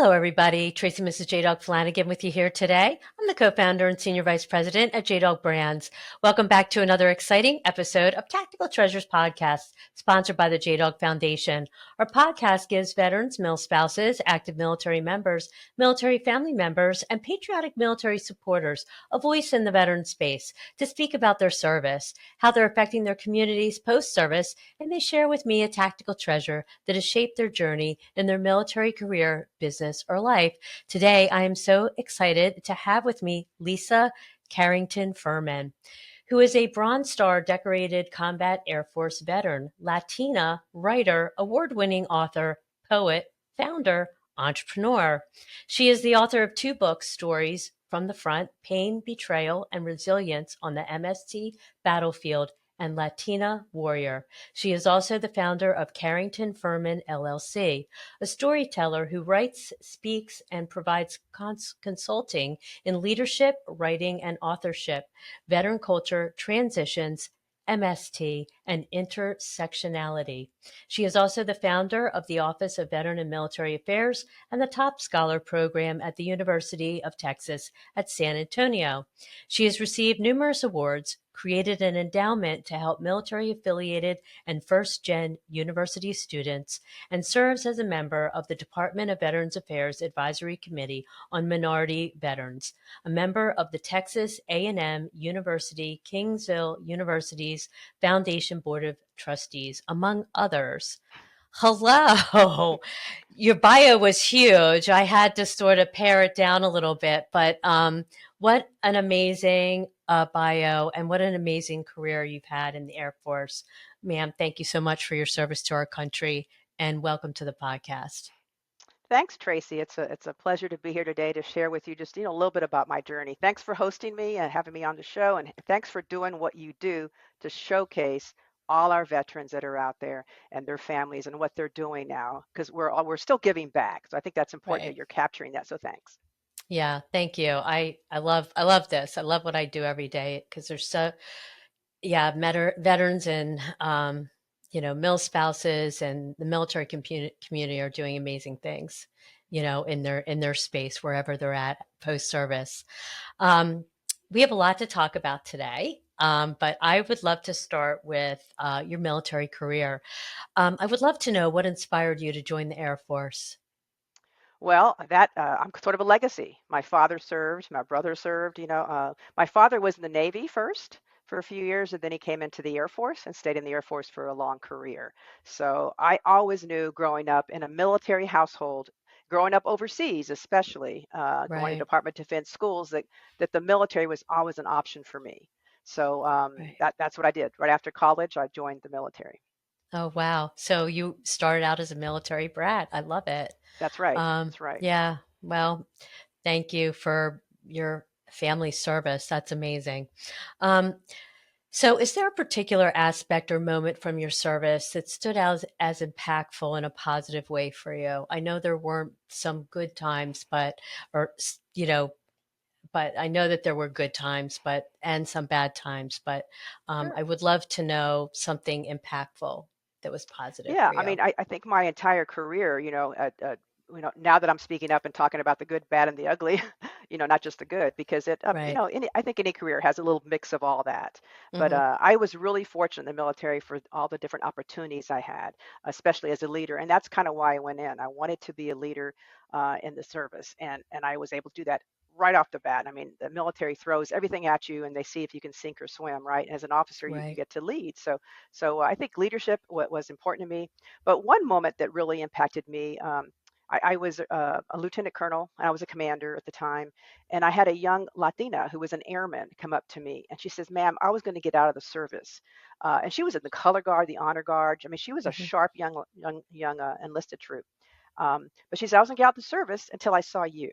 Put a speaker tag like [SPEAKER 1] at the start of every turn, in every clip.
[SPEAKER 1] Hello, everybody. Tracy Mrs. JDog Flanagan with you here today. I'm the co-founder and senior vice president at JDog Brands. Welcome back to another exciting episode of Tactical Treasures Podcast, sponsored by the JDog Foundation. Our podcast gives veterans, mil spouses, active military members, military family members, and patriotic military supporters a voice in the veteran space to speak about their service, how they're affecting their communities post-service, and they share with me a tactical treasure that has shaped their journey in their military career, business, or life. Today, I am so excited to have with me Lisa Carrington-Firmin, who is a Bronze Star decorated Combat Air Force veteran, Latina, writer, award-winning author, poet, founder, entrepreneur. She is the author of two books, Stories from the Front, Pain, Betrayal, and Resilience on the MST Battlefield, and Latina Warrior. She is also the founder of Carrington-Firmin LLC, a storyteller who writes, speaks, and provides consulting in leadership, writing, and authorship, veteran culture, transitions, MST, and intersectionality. She is also the founder of the Office of Veteran and Military Affairs and the Top Scholar Program at the University of Texas at San Antonio. She has received numerous awards, created an endowment to help military-affiliated and first-gen university students, and serves as a member of the Department of Veterans Affairs Advisory Committee on Minority Veterans, a member of the Texas A&M University Kingsville University's Foundation Board of Trustees, among others. Hello. Your bio was huge. I had to sort of pare it down a little bit, but what an amazing bio and what an amazing career you've had in the Air Force. Ma'am, thank you so much for your service to our country and welcome to the podcast.
[SPEAKER 2] Thanks, Tracy. It's a pleasure to be here today to share with you just a little bit about my journey. Thanks for hosting me and having me on the show, and thanks for doing what you do to showcase all our veterans that are out there and their families and what they're doing now, because we're still giving back. So I think that's important that
[SPEAKER 1] Right.
[SPEAKER 2] you're capturing that. So thanks.
[SPEAKER 1] Yeah, thank you. I love this. I love what I do every day because there's so yeah, veterans and mil spouses and the military community are doing amazing things, in their space wherever they're at post service. Um, we have a lot to talk about today, but I would love to start with your military career. I would love to know what inspired you to join the Air Force.
[SPEAKER 2] Well, that I'm sort of a legacy. My father served, my brother served. My father was in the Navy first for a few years, and then he came into the Air Force and stayed in the Air Force for a long career. So I always knew growing up in a military household, growing up overseas, especially going to
[SPEAKER 1] Right,
[SPEAKER 2] Department of Defense schools, that the military was always an option for me. So
[SPEAKER 1] right.
[SPEAKER 2] that's what I did. Right after college, I joined the military.
[SPEAKER 1] Oh, wow. So you started out as a military brat. I love it.
[SPEAKER 2] That's right. That's right.
[SPEAKER 1] Yeah. Well, thank you for your family service. That's amazing. Um, so, is there a particular aspect or moment from your service that stood out as impactful in a positive way for you? I know there weren't some good times, but I know that there were good times, and some bad times. But
[SPEAKER 2] Sure.
[SPEAKER 1] I would love to know something impactful that was positive
[SPEAKER 2] Yeah,
[SPEAKER 1] for
[SPEAKER 2] I
[SPEAKER 1] you.
[SPEAKER 2] mean, I think my entire career, now that I'm speaking up and talking about the good, bad, and the ugly, not just the good, because
[SPEAKER 1] Right.
[SPEAKER 2] I think any career has a little mix of all that. But
[SPEAKER 1] Hmm.
[SPEAKER 2] I was really fortunate in the military for all the different opportunities I had, especially as a leader, and that's kind of why I went in. I wanted to be a leader in the service, and I was able to do that right off the bat. I mean, the military throws everything at you, and they see if you can sink or swim, right? As an officer, you
[SPEAKER 1] Right.
[SPEAKER 2] get to lead. So I think leadership was important to me. But one moment that really impacted me, I was a lieutenant colonel and I was a commander at the time. And I had a young Latina who was an airman come up to me and she says, "Ma'am, I was going to get out of the service." And she was in the color guard, the honor guard. I mean, she was a
[SPEAKER 1] Hmm.
[SPEAKER 2] sharp young enlisted troop. But she said, "I was going to get out of the service until I saw you."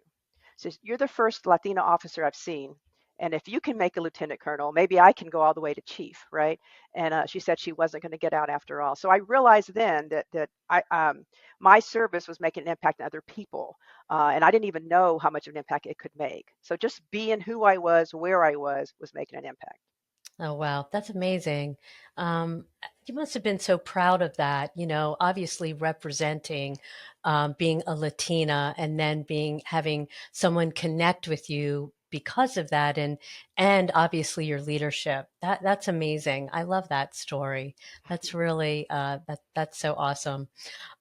[SPEAKER 2] Says, "You're the first Latina officer I've seen. And if you can make a lieutenant colonel, maybe I can go all the way to chief, right?" And she said she wasn't going to get out after all. So I realized then that my service was making an impact on other people, and I didn't even know how much of an impact it could make. So just being who I was, where I was making an impact.
[SPEAKER 1] Oh, wow. That's amazing. Um, You must have been so proud of that, obviously representing, being a Latina and then having someone connect with you because of that, and obviously your leadership. That's amazing. I love that story. That's really that's so awesome.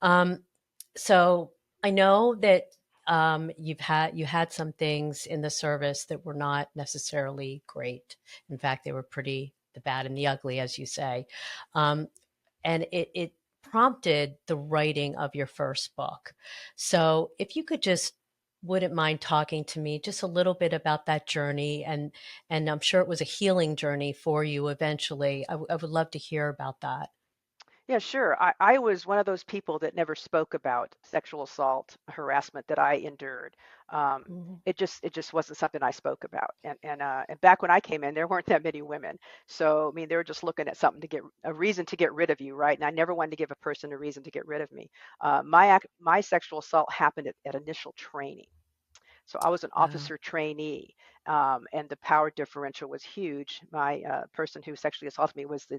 [SPEAKER 1] Um, so I know that you had some things in the service that were not necessarily great. In fact, they were pretty the bad and the ugly, as you say. Um, and it prompted the writing of your first book. So if you could just wouldn't mind talking to me just a little bit about that journey, and I'm sure it was a healing journey for you eventually. I would love to hear about that.
[SPEAKER 2] Yeah, sure. I was one of those people that never spoke about sexual assault, harassment that I endured. Um,
[SPEAKER 1] Mhm.
[SPEAKER 2] it just wasn't something I spoke about. And back when I came in, there weren't that many women. So I mean, they were just looking at something to get a reason to get rid of you, right? And I never wanted to give a person a reason to get rid of me. My sexual assault happened at initial training. So I was an
[SPEAKER 1] Wow.
[SPEAKER 2] officer trainee, and the power differential was huge. My person who sexually assaulted me was an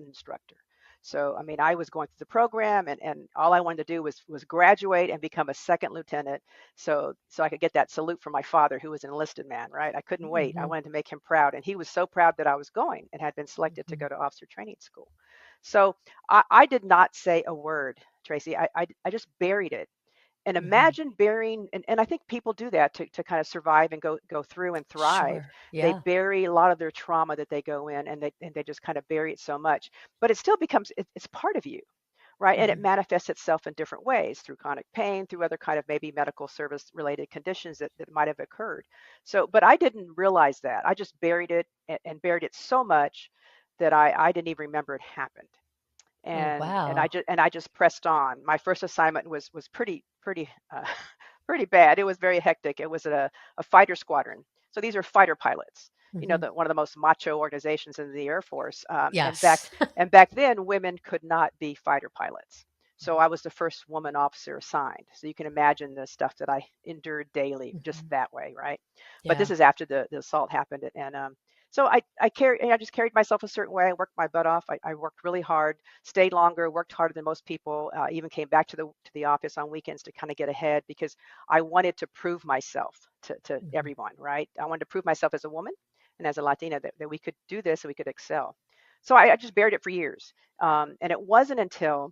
[SPEAKER 2] instructor. So I mean, I was going through the program, and all I wanted to do was graduate and become a second lieutenant, so I could get that salute from my father, who was an enlisted man, right? I couldn't wait. I
[SPEAKER 1] Hmm.
[SPEAKER 2] wanted to make him proud, and he was so proud that I was going and had been selected to
[SPEAKER 1] Hmm.
[SPEAKER 2] go to officer training school. So I did not say a word, Tracy. I just buried it, and
[SPEAKER 1] Hmm.
[SPEAKER 2] imagine burying, and I think people do that to kind of survive and go through and thrive.
[SPEAKER 1] Sure.
[SPEAKER 2] They
[SPEAKER 1] Yeah.
[SPEAKER 2] bury a lot of their trauma that they go in, and they just kind of bury it so much, but it still becomes it's part of you, right? And it
[SPEAKER 1] Hmm.
[SPEAKER 2] manifests itself in different ways, through chronic pain, through other kind of maybe medical service related conditions that might have occurred. So but I didn't realize that. I just buried it, and buried it so much that I didn't even remember it happened.
[SPEAKER 1] Oh, wow.
[SPEAKER 2] And I just pressed on. My first assignment was pretty pretty bad. It was very hectic. It was a fighter squadron. So these are fighter pilots.
[SPEAKER 1] Hmm.
[SPEAKER 2] One of the most macho organizations in the Air Force.
[SPEAKER 1] Yes.
[SPEAKER 2] And back then, women could not be fighter pilots. So I was the first woman officer assigned. So you can imagine the stuff that I endured daily just
[SPEAKER 1] Hmm.
[SPEAKER 2] that way, right? But this
[SPEAKER 1] Yeah.
[SPEAKER 2] is after the assault happened, and so I just carried myself a certain way. I worked my butt off. I worked really hard, stayed longer, worked harder than most people. Even came back to the office on weekends to kind of get ahead, because I wanted to prove myself to
[SPEAKER 1] Hmm.
[SPEAKER 2] everyone. Right? I wanted to prove myself as a woman and as a Latina that we could do this and we could excel. So I just buried it for years, and it wasn't until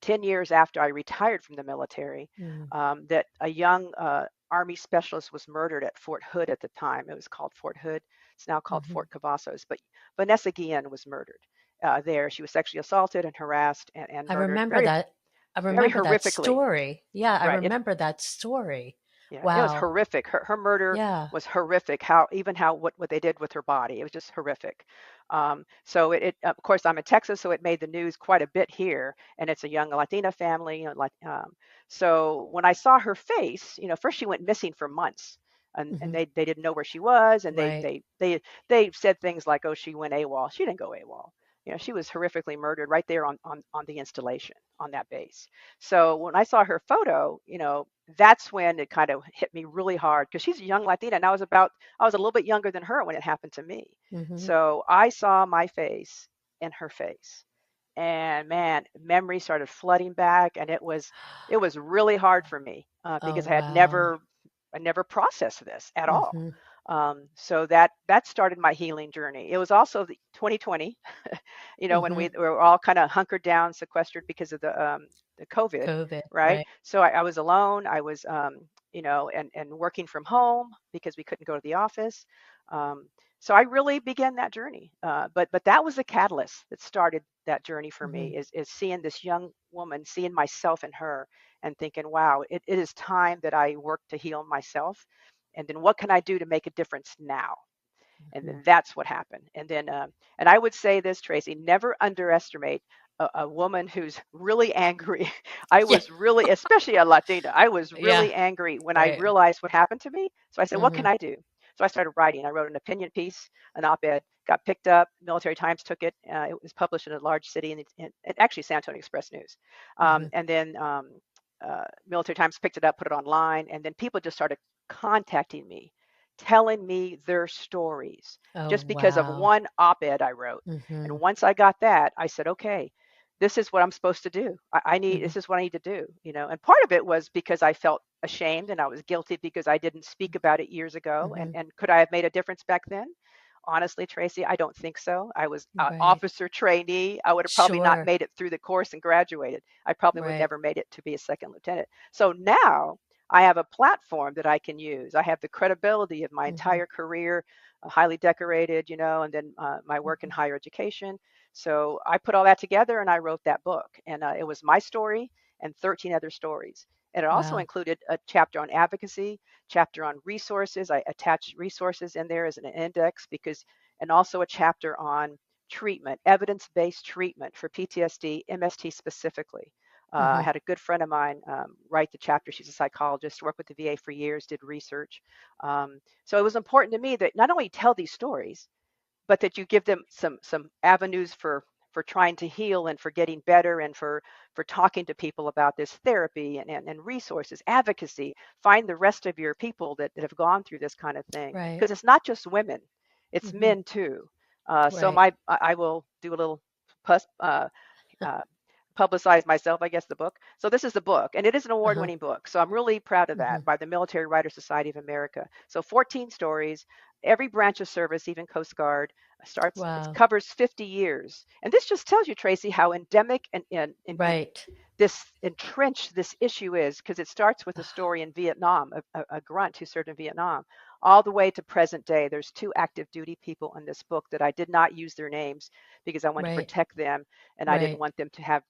[SPEAKER 2] 10 years after I retired from the military,
[SPEAKER 1] Hmm.
[SPEAKER 2] that a young Army specialist was murdered at Fort Hood at the time. It was called Fort Hood. It's now called
[SPEAKER 1] Hmm.
[SPEAKER 2] Fort Cavazos. But Vanessa Guillen was murdered there. She was sexually assaulted and harassed, and
[SPEAKER 1] I
[SPEAKER 2] murdered
[SPEAKER 1] remember
[SPEAKER 2] very,
[SPEAKER 1] that. I
[SPEAKER 2] very
[SPEAKER 1] remember that
[SPEAKER 2] horrifically.
[SPEAKER 1] story. Yeah, I
[SPEAKER 2] Right.
[SPEAKER 1] remember that story.
[SPEAKER 2] Yeah, it was
[SPEAKER 1] Wow.
[SPEAKER 2] horrific. Her murder
[SPEAKER 1] Yeah.
[SPEAKER 2] was horrific. How what they did with her body, it was just horrific. So of course I'm in Texas, so it made the news quite a bit here, and it's a young Latina family. So when I saw her face, first she went missing for months, and
[SPEAKER 1] Hmm.
[SPEAKER 2] they didn't know where she was, and
[SPEAKER 1] Right.
[SPEAKER 2] they said things like, oh, she went AWOL. She didn't go AWOL. She was horrifically murdered right there on the installation on that base. So when I saw her photo, that's when it kind of hit me really hard, because she's a young Latina, and I was a little bit younger than her when it happened to me.
[SPEAKER 1] Hmm.
[SPEAKER 2] So I saw my face in her face, and man, memories started flooding back, and it was really hard for me,
[SPEAKER 1] Oh,
[SPEAKER 2] because
[SPEAKER 1] wow.
[SPEAKER 2] I never processed this at all.
[SPEAKER 1] Hmm.
[SPEAKER 2] So that started my healing journey. It was also the 2020, when
[SPEAKER 1] Hmm.
[SPEAKER 2] we were all kind of hunkered down, sequestered because of the COVID,
[SPEAKER 1] COVID.
[SPEAKER 2] right?
[SPEAKER 1] Right.
[SPEAKER 2] So I was alone. I was, and working from home because we couldn't go to the office. Um, so I really began that journey. But that was the catalyst that started that journey for
[SPEAKER 1] Hmm.
[SPEAKER 2] me, is seeing this young woman, seeing myself in her, and thinking, wow, it is time that I work to heal myself. And then what can I do to make a difference now? And
[SPEAKER 1] Hmm.
[SPEAKER 2] then that's what happened. And I would say this, Tracy, never underestimate a woman who's really angry. I
[SPEAKER 1] Yeah.
[SPEAKER 2] was really, especially a Latina, I was
[SPEAKER 1] Yeah.
[SPEAKER 2] really angry when I
[SPEAKER 1] Right.
[SPEAKER 2] realized what happened to me. So I said, what
[SPEAKER 1] Hmm.
[SPEAKER 2] can I do? So I started writing. I wrote an opinion piece, an op-ed, got picked up. Military Times took it. It was published in a large city, and actually San Antonio Express News.
[SPEAKER 1] Hmm.
[SPEAKER 2] And then Military Times picked it up, put it online, and then people just started contacting me, telling me their stories
[SPEAKER 1] Oh,
[SPEAKER 2] just because of
[SPEAKER 1] wow.
[SPEAKER 2] one op-ed I wrote.
[SPEAKER 1] Mm-hmm.
[SPEAKER 2] And once I got that, I said, okay, this is what I'm supposed to do. I need,
[SPEAKER 1] Mm-hmm.
[SPEAKER 2] this is what I need to do, you know. And part of it was because I felt ashamed and I was guilty because I didn't speak about it years ago.
[SPEAKER 1] Mm-hmm.
[SPEAKER 2] And could I have made a difference back then? Honestly, Tracy, I don't think so. I was an
[SPEAKER 1] Right.
[SPEAKER 2] officer trainee. I would have probably not
[SPEAKER 1] Sure.
[SPEAKER 2] made it through the course and graduated. I probably would
[SPEAKER 1] Right.
[SPEAKER 2] never made it to be a second lieutenant. So now I have a platform that I can use. I have the credibility of my
[SPEAKER 1] Mm-hmm.
[SPEAKER 2] entire career, highly decorated, you know, and then my work in
[SPEAKER 1] Mm-hmm.
[SPEAKER 2] higher education. So I put all that together and I wrote that book. And it was my story and 13 other stories. And it also
[SPEAKER 1] Wow.
[SPEAKER 2] included a chapter on advocacy, chapter on resources. I attached resources in there as an index because, and also a chapter on treatment, evidence-based treatment for PTSD, MST specifically. I
[SPEAKER 1] Mm-hmm.
[SPEAKER 2] had a good friend of mine write the chapter. She's a psychologist, worked with the VA for years, did research. So it was important to me that not only tell these stories, but that you give them some avenues for trying to heal and for getting better and for talking to people about this therapy and resources, advocacy. Find the rest of your people that have gone through this kind of thing
[SPEAKER 1] Right.
[SPEAKER 2] because it's not just women, it's
[SPEAKER 1] Mm-hmm.
[SPEAKER 2] men too. So
[SPEAKER 1] Right.
[SPEAKER 2] I will do a little pus, uh, publicize myself, I guess, the book. So this is the book, and it is an
[SPEAKER 1] Uh-huh.
[SPEAKER 2] award-winning book. So I'm really proud of
[SPEAKER 1] Mm-hmm.
[SPEAKER 2] that by the Military Writers Society of America. So 14 stories, every branch of service, even Coast Guard, starts. It
[SPEAKER 1] Wow.
[SPEAKER 2] covers 50 years, and this just tells you, Tracy, how endemic and
[SPEAKER 1] Right.
[SPEAKER 2] this entrenched this issue is because it starts with a story in Vietnam, a grunt who served in Vietnam, all the way to present day. There's two active duty people in this book that I did not use their names because I wanted to
[SPEAKER 1] Right.
[SPEAKER 2] protect them and I didn't
[SPEAKER 1] Right.
[SPEAKER 2] want them to have,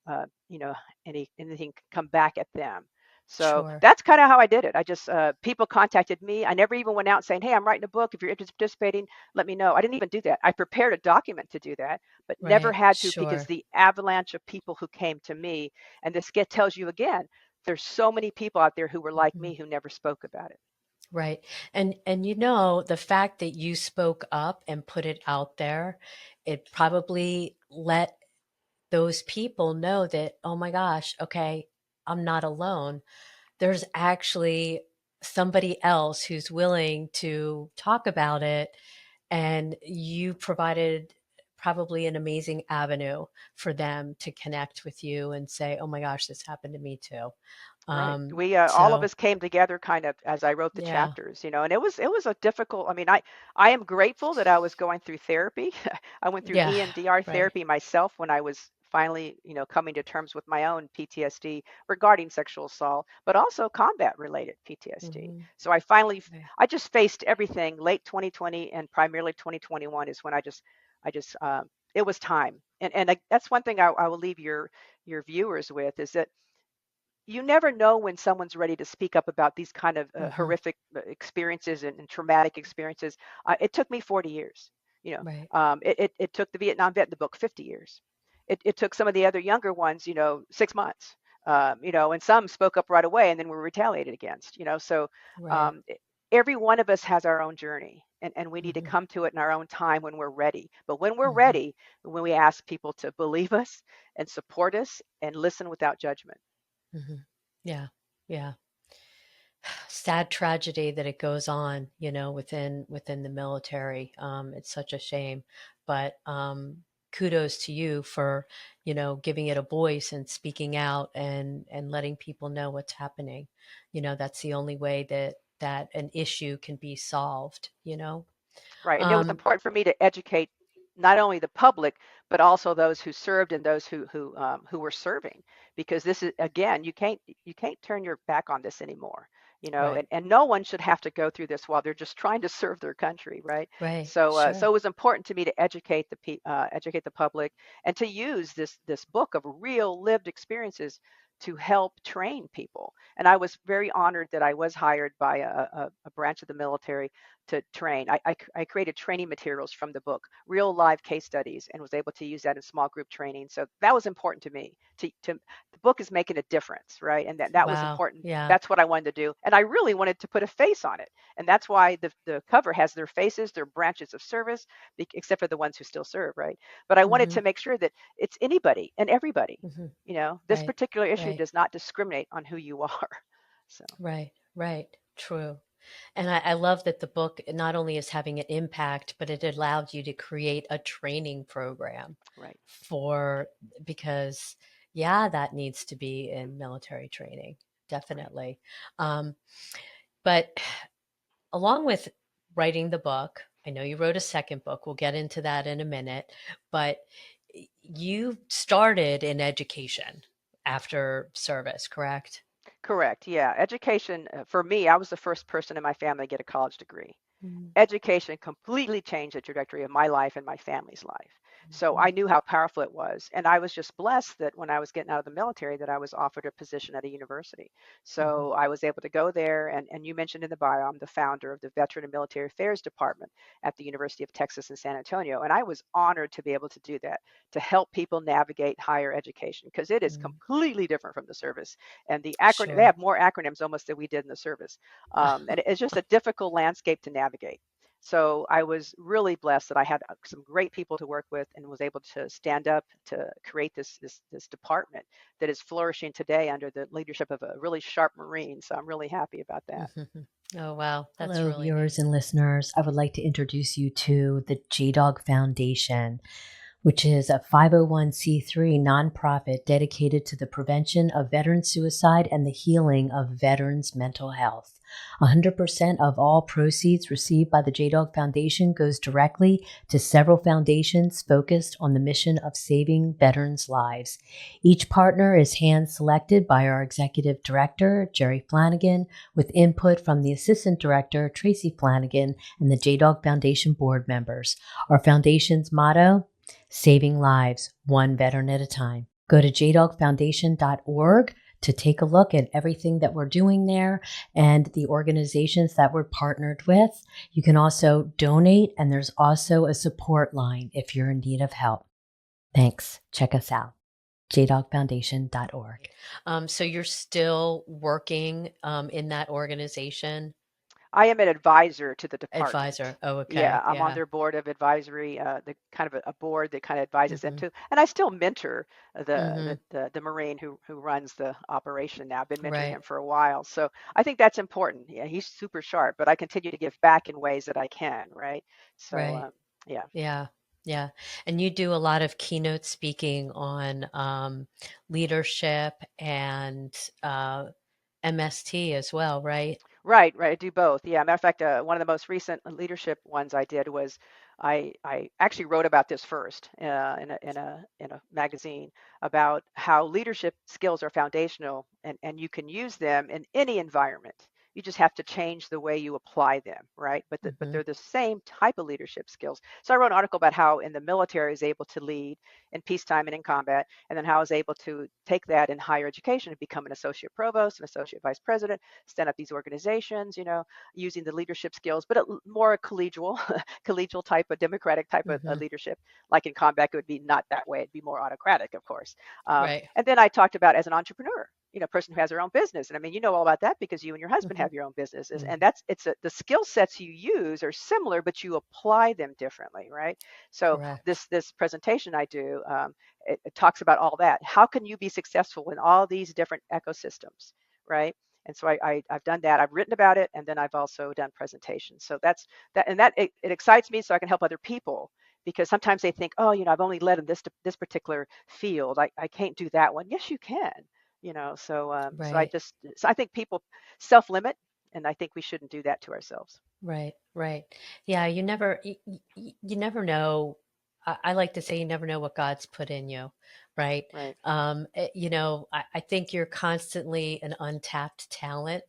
[SPEAKER 2] you know, anything come back at them. So
[SPEAKER 1] Sure.
[SPEAKER 2] that's kind of how I did it. I just people contacted me. I never even went out saying, "Hey, I'm writing a book. If you're interested in participating, let me know." I didn't even do that. I prepared a document to do that, but never
[SPEAKER 1] Right.
[SPEAKER 2] had to because
[SPEAKER 1] Sure.
[SPEAKER 2] the avalanche of people who came to me, and this get tells you again, there's so many people out there who were like
[SPEAKER 1] Mm-hmm.
[SPEAKER 2] me who never spoke about it.
[SPEAKER 1] Right. And you know, the fact that you spoke up and put it out there, it probably let those people know that, oh my gosh, okay, I'm not alone. There's actually somebody else who's willing to talk about it, and you provided probably an amazing avenue for them to connect with you and say, oh my gosh, this happened to me too.
[SPEAKER 2] Right. We all of
[SPEAKER 1] So
[SPEAKER 2] us came together kind of as I wrote the
[SPEAKER 1] yeah,
[SPEAKER 2] chapters, you know, and it was a difficult, I mean, I am grateful that I was going through therapy. I went through
[SPEAKER 1] yeah,
[SPEAKER 2] EMDR
[SPEAKER 1] right.
[SPEAKER 2] therapy myself when I was finally, you know, coming to terms with my own PTSD regarding sexual assault, but also combat related PTSD.
[SPEAKER 1] Hmm.
[SPEAKER 2] So I finally
[SPEAKER 1] Right.
[SPEAKER 2] I just faced everything late 2020 and primarily 2021 is when I just it was time. And that's one thing I will leave your viewers with is that you never know when someone's ready to speak up about these kind of
[SPEAKER 1] Hmm.
[SPEAKER 2] horrific experiences and traumatic experiences. It took me 40 years. You know,
[SPEAKER 1] Right.
[SPEAKER 2] it took the Vietnam vet in the book 50 years. It took some of the other younger ones, you know, 6 months. You know, and some spoke up right away and then were retaliated against. You know, so
[SPEAKER 1] Right.
[SPEAKER 2] um, every one of us has our own journey. And we need to
[SPEAKER 1] Hmm.
[SPEAKER 2] come to it in our own time when we're ready. But when we're
[SPEAKER 1] Hmm.
[SPEAKER 2] ready, when we ask people to believe us and support us and listen without judgment.
[SPEAKER 1] Hmm. Yeah. Yeah. Sad tragedy that it goes on, you know, within the military. It's such a shame, but kudos to you for, you know, giving it a voice and speaking out and letting people know what's happening. You know, that's the only way that an issue can be solved. You know.
[SPEAKER 2] Right. And it was
[SPEAKER 1] Um,
[SPEAKER 2] important for me to educate not only the public, but also those who served and those who were serving, because this is again, you can't turn your back on this anymore. You know,
[SPEAKER 1] right.
[SPEAKER 2] and no one should have to go through this while they're just trying to serve their country, right?
[SPEAKER 1] Right.
[SPEAKER 2] So
[SPEAKER 1] Sure.
[SPEAKER 2] it was important to me to educate the public and to use this book of real lived experiences to help train people. And I was very honored that I was hired by a branch of the military to train. I created training materials from the book, real live case studies, and was able to use that in small group training. So that was important to me. The book is making a difference, right? And that was
[SPEAKER 1] Wow.
[SPEAKER 2] important.
[SPEAKER 1] Yeah.
[SPEAKER 2] That's what I wanted to do, and I really wanted to put a face on it, and that's why the cover has their faces, their branches of service, except for the ones who still serve, right? But I wanted
[SPEAKER 1] Hmm.
[SPEAKER 2] to make sure that it's anybody and everybody.
[SPEAKER 1] Hmm.
[SPEAKER 2] You know, this
[SPEAKER 1] Right.
[SPEAKER 2] particular issue
[SPEAKER 1] Right.
[SPEAKER 2] does not discriminate on who you are. So.
[SPEAKER 1] Right. Right. True. And I love that the book not only is having an impact, but it allowed you to create a training program
[SPEAKER 2] Right.
[SPEAKER 1] for, because, yeah, that needs to be in military training,
[SPEAKER 2] Right.
[SPEAKER 1] definitely. Um, but along with writing the book, I know you wrote a second book. We'll get into that in a minute, but you started in education after service, correct?
[SPEAKER 2] Correct. Yeah. Education, for me, I was the first person in my family to get a college degree.
[SPEAKER 1] Mhm.
[SPEAKER 2] Education completely changed the trajectory of my life and my family's life. So
[SPEAKER 1] Mhm.
[SPEAKER 2] I knew how powerful it was. And I was just blessed that when I was getting out of the military that I was offered a position at a university.
[SPEAKER 1] Mhm.
[SPEAKER 2] So I was able to go there and you mentioned in the bio, I'm the founder of the Veteran and Military Affairs Department at the University of Texas in San Antonio. And I was honored to be able to do that, to help people navigate higher education because it is
[SPEAKER 1] Mm.
[SPEAKER 2] completely different from the service. And the acronym, they
[SPEAKER 1] Sure.
[SPEAKER 2] have more acronyms almost than we did in the service. And it's just a difficult landscape to navigate. So I was really blessed that I had some great people to work with and was able to stand up to create this department that is flourishing today under the leadership of a really sharp Marine. So I'm really happy about that.
[SPEAKER 1] Mhm. Oh, wow. That's
[SPEAKER 3] Hello,
[SPEAKER 1] really neat.
[SPEAKER 3] viewers and listeners. I would like to introduce you to the JDog Foundation, which is a 501c3 nonprofit dedicated to the prevention of veteran suicide and the healing of veterans' mental health. 100% of all proceeds received by the JDog Foundation goes directly to several foundations focused on the mission of saving veterans' lives. Each partner is hand-selected by our executive director, Jerry Flanagan, with input from the assistant director, Tracy Flanagan, and the JDog Foundation board members. Our foundation's motto: saving lives, one veteran at a time. Go to jdogfoundation.org to take a look at everything that we're doing there and the organizations that we're partnered with. You can also donate, and there's also a support line if you're in need of help. Thanks. Check us out. jdogfoundation.org.
[SPEAKER 1] So you're still working in that organization?
[SPEAKER 2] I am an advisor to the department.
[SPEAKER 1] Advisor. Oh,
[SPEAKER 2] Yeah,
[SPEAKER 1] okay.
[SPEAKER 2] I'm on
[SPEAKER 1] Yeah.
[SPEAKER 2] their board of advisory, the kind of a board that kind of advises them
[SPEAKER 1] Hmm.
[SPEAKER 2] too. And I still mentor
[SPEAKER 1] Hmm.
[SPEAKER 2] the Marine who runs the operation now. I've been mentoring
[SPEAKER 1] Right.
[SPEAKER 2] him for a while, so I think that's important. Yeah, he's super sharp, but I continue to give back in ways that I can. Right. So
[SPEAKER 1] Right.
[SPEAKER 2] yeah.
[SPEAKER 1] Yeah. Yeah. And you do a lot of keynote speaking on leadership and MST as well, right?
[SPEAKER 2] Right, right. I do both. Yeah. Matter of fact, one of the most recent leadership ones I did was I actually wrote about this first in a magazine about how leadership skills are foundational and you can use them in any environment. You just have to change the way you apply them, right? But
[SPEAKER 1] Hmm.
[SPEAKER 2] they're the same type of leadership skills. So I wrote an article about how in the military is able to lead in peacetime and in combat, and then how I was able to take that in higher education and become an associate provost, an associate vice president, stand up these organizations, using the leadership skills, but more collegial, collegial type of democratic type of
[SPEAKER 1] Hmm.
[SPEAKER 2] leadership. Like in combat, it would be not that way. It'd be more autocratic, of course.
[SPEAKER 1] Right.
[SPEAKER 2] And then I talked about as an entrepreneur, a person who has their own business. And I mean, you know all about that because you and your husband
[SPEAKER 1] Hmm.
[SPEAKER 2] have your own businesses.
[SPEAKER 1] Hmm.
[SPEAKER 2] And the skill sets you use are similar, but you apply them differently, right? So
[SPEAKER 1] Correct.
[SPEAKER 2] this presentation I do, it talks about all that. How can you be successful in all these different ecosystems, right? And so I've done that. I've written about it, and then I've also done presentations. So that's that, and that it excites me so I can help other people because sometimes they think, oh, I've only led in this particular field. I can't do that one. Yes, you can.
[SPEAKER 1] Right.
[SPEAKER 2] So I think people self-limit, and I think we shouldn't do that to ourselves.
[SPEAKER 1] Right, right. Yeah, you never know. I like to say you never know what God's put in you, right?
[SPEAKER 2] Right,
[SPEAKER 1] I think you're constantly an untapped talent